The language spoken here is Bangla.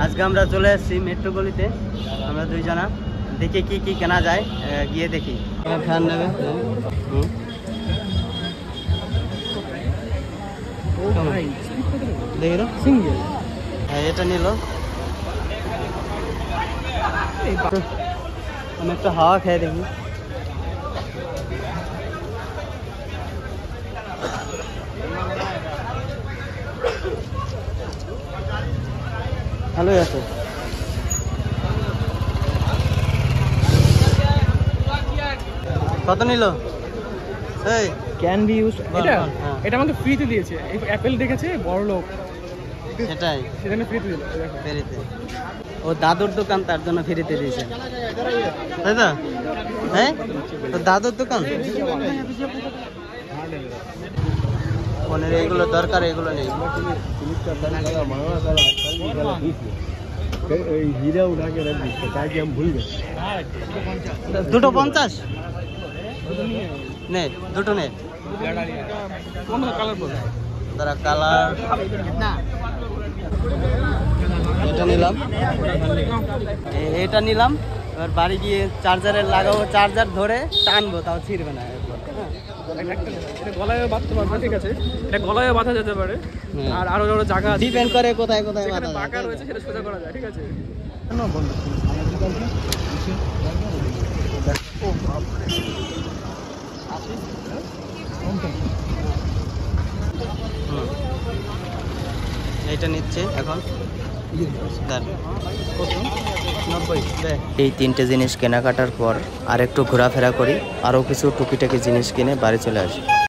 আজকে আমরা চলে এসেছি মেট্রো গলিতে, আমরা দুইজনা। দেখি কি কি কেনা যায়, গিয়ে দেখি। ফ্যান নেবে? দেখি তো সিঙ্গেল। হ্যাঁ, এটা নিল। আমি একটা হাওয়া খেয়ে দেখি। ভালোই আছে। কত নিল? এই ক্যান বি ইউজ। এটা আমাকে ফ্রিতে দিয়েছে, অ্যাপেল দেখেছে বড় লোক, সেটাই সেখানে ফ্রিতে দিল। ফ্রিতে, ও দাদুর দোকান, তার জন্য ফ্রিতে দিয়েছে, তাই তো? হ্যাঁ, তো দাদুর দোকান। ফোনের এগুলো দরকার, এগুলো নেই। দুটো 50 নে, দুটো নে। তারা কালার এটা নিলাম, এটা নিলাম। এবার বাড়ি গিয়ে চার্জারে লাগাবো, চার্জার ধরে টানবো, তাও ছিঁড়বে না। এটা গলায় বাঁধতে পারবে, ঠিক আছে? এটা গলায় বাঁধা যেতে পারে, আর আরো আরো জায়গা ডিপেন্ড করে কোথায় কোথায় বাঁধা বাঁকা রয়েছে, সেটা সোজা করা যায়, ঠিক আছে? এইটা নিচ্ছে এখন। এই তিনটে জিনিস কেনাকাটার পর আর একটু ঘোরাফেরা করি, আরও কিছু টুকিটাকি জিনিস কিনে বাড়ি চলে আসি।